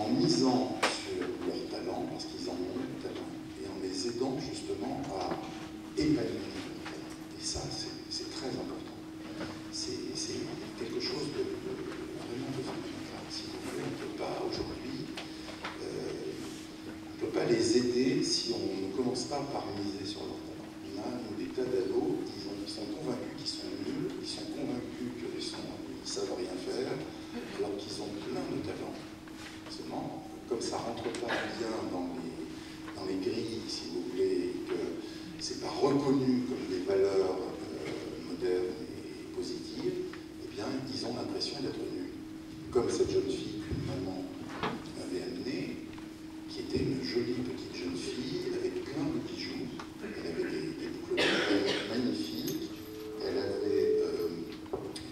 en misant sur leur talent, parce qu'ils en ont du talent, et en les aidant justement à épanouir leur talent. Et ça, c'est très important. C'est quelque chose de vraiment de fondamental. Si vous voulez, on ne peut pas aujourd'hui, on ne peut pas les aider si on ne commence pas par miser sur leur talent. On a des tas d'ados, ils sont convaincus qu'ils sont nuls, ils sont convaincus qu'ils ne savent rien faire, alors qu'ils ont plein de talents. Seulement, comme ça ne rentre pas bien dans les grilles, si vous voulez, et que ce n'est pas reconnu comme des valeurs modernes et positives, eh bien, ils ont l'impression d'être nuls. Comme cette jeune fille qu'une maman m'avait amenée, qui était une jolie petite jeune fille avec plein de bijoux. Elle avait des boucles d'oreilles magnifiques, elle avait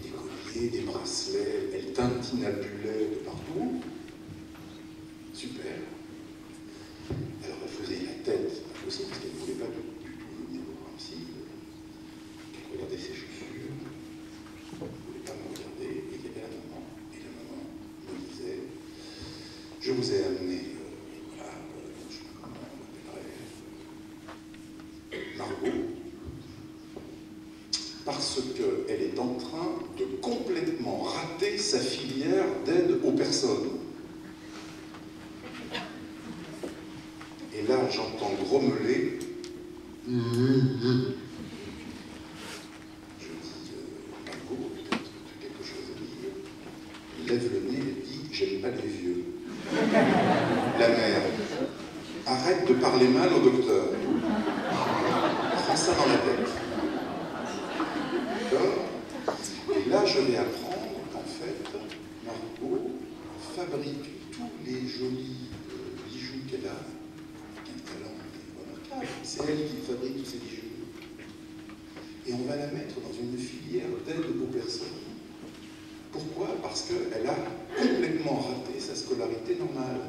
des colliers, des bracelets, elle tintinabulait de partout. Super. Alors elle faisait la tête aussi parce qu'elle ne voulait pas du tout venir voir un psy. Elle regardait ses chaussures, elle ne voulait pas me regarder, et il y avait la maman. Et la maman me disait, je vous ai amené, voilà, je ne sais pas comment on l'appellerait, Margot, parce qu'elle est en train de complètement rater sa filière d'aide aux personnes. Et là, j'entends grommeler. Je dis, Margot, peut-être que tu as quelque chose à dire. Il lève le nez et dit, j'aime pas les vieux. La mère, arrête de parler mal au docteur. Prends ça dans la tête. D'accord ? Et là, je vais apprendre qu'en fait, Margot fabrique tous les jolis bijoux qu'elle a. C'est elle qui fabrique tous ces bijoux. Et on va la mettre dans une filière d'aide aux personnes. Pourquoi? Parce qu'elle a complètement raté sa scolarité normale.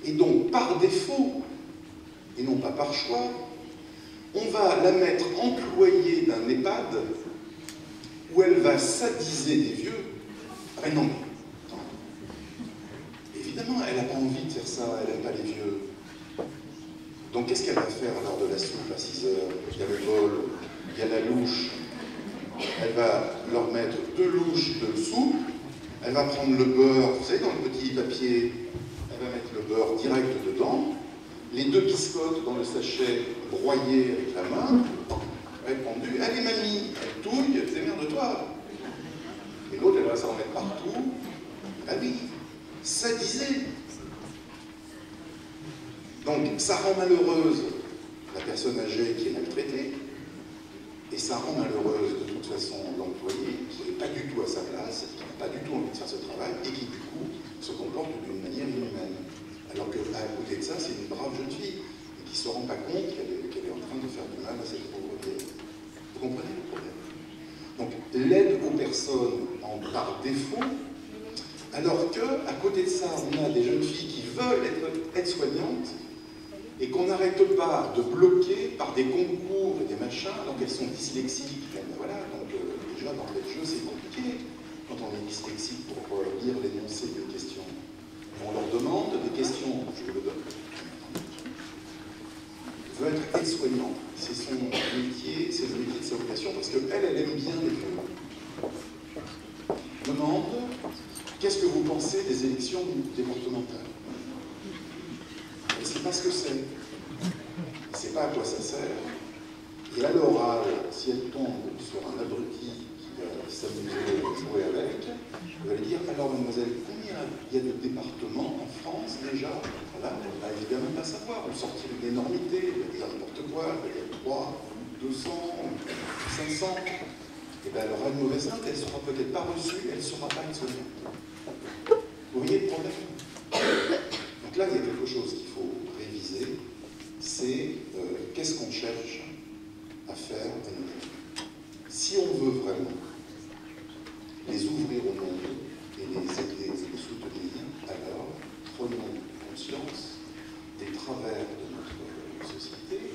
Et donc, par défaut, et non pas par choix, on va la mettre employée d'un EHPAD où elle va sadiser des vieux. Ah non, attends. Évidemment, elle n'a pas envie de faire ça, elle n'aime pas les vieux. Donc qu'est-ce qu'elle va faire à l'heure de la soupe à 6 heures? Il y a le bol, il y a la louche. Elle va leur mettre 2 louches de soupe. Elle va prendre le beurre, vous savez, dans le petit papier, elle va mettre le beurre direct dedans. Les 2 biscottes dans le sachet broyés avec la main. Répondu, allez mamie, elle touille, elle démerde-toi. Et l'autre, elle va s'en mettre partout. Ah oui, sadisé. Donc, ça rend malheureuse la personne âgée qui est maltraitée, et ça rend malheureuse de toute façon l'employé qui n'est pas du tout à sa place, qui n'a pas du tout envie de faire ce travail, et qui du coup se comporte d'une manière inhumaine. Alors qu'à côté de ça, c'est une brave jeune fille, et qui ne se rend pas compte qu'elle est en train de faire du mal à cette pauvre vieille. Vous comprenez le problème? Donc, l'aide aux personnes par défaut, alors qu'à côté de ça, on a des jeunes filles qui veulent être aides-soignantes, et qu'on n'arrête pas de bloquer par des concours et des machins, alors qu'elles sont dyslexiques. Ben voilà, donc déjà d'entrée de jeu, c'est compliqué quand on est dyslexique pour lire l'énoncé d'une question. On leur demande des questions, je vous le donne. Veut être aide-soignante, c'est son métier, c'est le métier de sa vocation, parce qu'elle aime bien les vieux. Demande, qu'est-ce que vous pensez des élections départementales? Elle ne sait pas ce que c'est. Elle ne sait pas à quoi ça sert. Et à l'oral, si elle tombe sur un abruti qui va s'amuser à jouer avec, elle va lui dire, alors mademoiselle, combien il y a de départements en France déjà? Voilà, elle ne va évidemment pas savoir. On sortir une énormité, elle va dire n'importe quoi, il y a 3, 200, 500. Et bien elle aura une mauvaise note, elle ne sera peut-être pas reçue, elle ne sera pas une soignante. Vous voyez le problème? Donc là, il y a quelque chose qu'il faut réviser, c'est qu'est-ce qu'on cherche à faire à nos élèves. Si on veut vraiment les ouvrir au monde et les aider et les soutenir, alors prenons conscience des travers de notre société,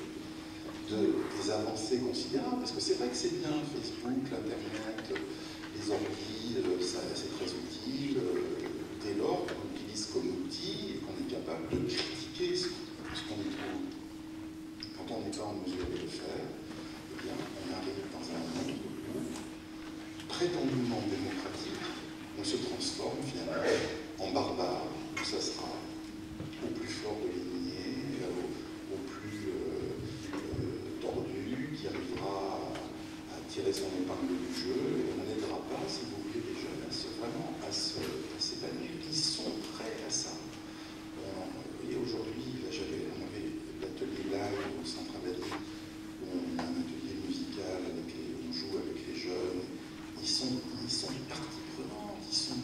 des avancées considérables, parce que c'est vrai que c'est bien, Facebook, l'Internet, les ordi, ça c'est très utile, dès lors qu'on l'utilise comme outil,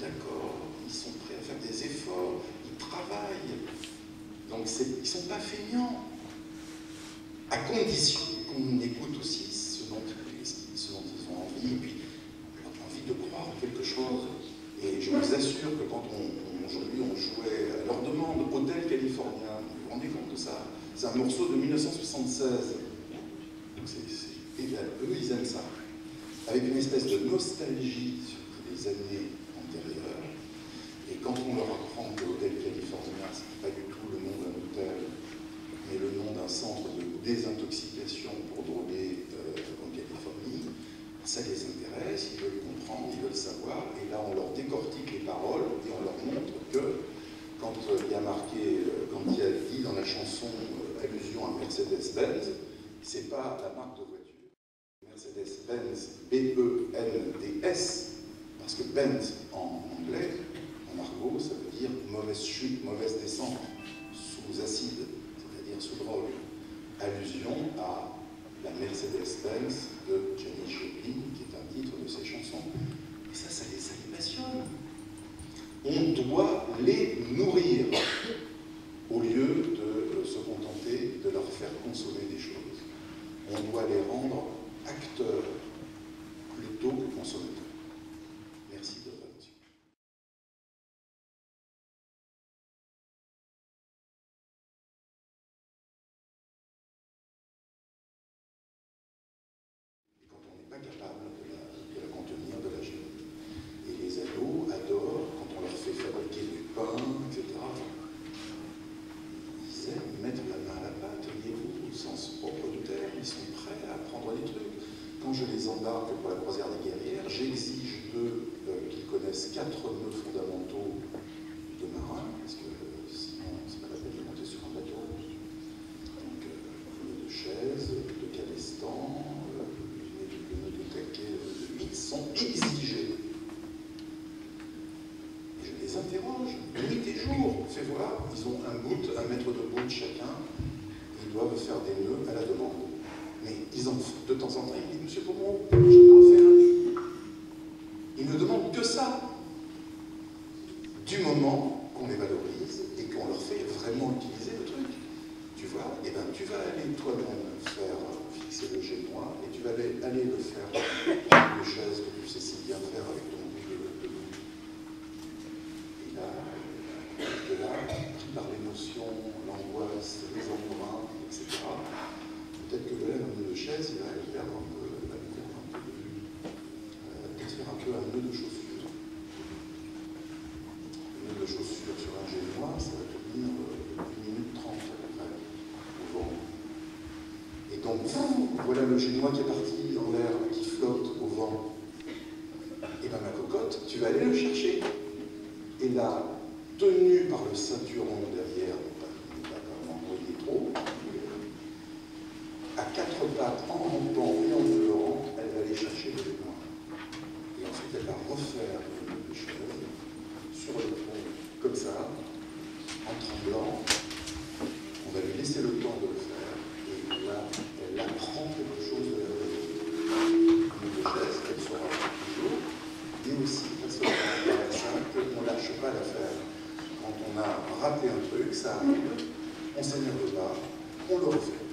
d'accord, ils sont prêts à faire des efforts, ils travaillent. Donc ils ne sont pas feignants, à condition qu'on écoute aussi ce dont ils ont envie, et puis leur envie de croire en quelque chose. Et je vous assure que quand aujourd'hui on jouait à leur demande Hôtel Californien, vous vous rendez compte de ça? C'est un morceau de 1976. Donc eux, ils aiment ça. Avec une espèce de nostalgie sur les années antérieures. Et quand on leur apprend que l'Hôtel Californien, ce n'est pas du tout le nom d'un hôtel, mais le nom d'un centre de désintoxication pour droguer en Californie, ça les intéresse, ils veulent comprendre, ils veulent savoir, et là on leur décortique les paroles et on leur montre que quand il y a marqué, quand il y a dit dans la chanson allusion à Mercedes-Benz, c'est pas la marque de voiture. Mercedes-Benz, B-E-N-D-S, parce que Benz en anglais, en argot, ça veut dire mauvaise chute, mauvaise descente, sous acide, c'est-à-dire sous drogue. Allusion à la Mercedes-Benz de Janis Joplin, qui est un titre de ses chansons. Et ça les passionne. On doit les nourrir, au lieu de se contenter de leur faire consommer des choses. On doit les rendre acteurs plutôt que consommateurs. Merci de votre attention. Et quand on n'est pas capable de la contenir, de la gérer. Et les ados adorent quand on leur fait fabriquer du pain, etc. Ils aiment mettre la main à la pâte, voyez-vous, au sens propre du terme, ils sont prêts à apprendre des trucs. Quand je les embarque pour la croisière des guerrières, j'exige d'eux qu'ils connaissent 4 nœuds fondamentaux de marin, parce que sinon c'est pas la peine de monter sur un bateau. Donc le nœud de chaise, de cabestan, le nœud de taquet de 8 sont exigés. Et je les interroge, nuit et jour, fais voir, ils ont un mètre de bout chacun, ils doivent faire des nœuds à la demande. Mais ils en font de temps en temps, ils disent, Monsieur Pommeau, je dois faire un nœud. Ils ne demandent que ça. Du moment qu'on les valorise et qu'on leur fait vraiment utiliser le truc. Tu vois, et ben tu vas aller toi-même fixer le génois et tu vas aller le faire avec les chaises que tu sais si bien faire avec ton bout de bout. Et là, pris par l'émotion, l'angoisse, les embruns, etc., peut-être que le nœud de chaise, il va perdre un peu de vue. Peut-être faire un peu un nœud de chaussure. Le nœud de chaussure sur un génois, ça va tenir 1 minute 30 à peu près, au vent. Et donc, voilà le génois qui est parti dans l'air, qui flotte au vent. Et bien ma cocotte, tu vas aller le chercher. Et là, tenu par le ceinturon derrière, il ne va pas m'envoyer trop, à 4 pattes, en rampant et en pleurant, elle va aller chercher le génois. Et ensuite, elle va refaire le nœud de chaise sur le pont, comme ça, en tremblant. On va lui laisser le temps de le faire. Et là, elle apprend quelque chose de la vraie vie. Le nœud de chaise, elle fera toujours. Et aussi, parce qu'on a ça, qu'on ne lâche pas l'affaire. Quand on a raté un truc, ça arrive, on ne s'énerve pas, on le refait.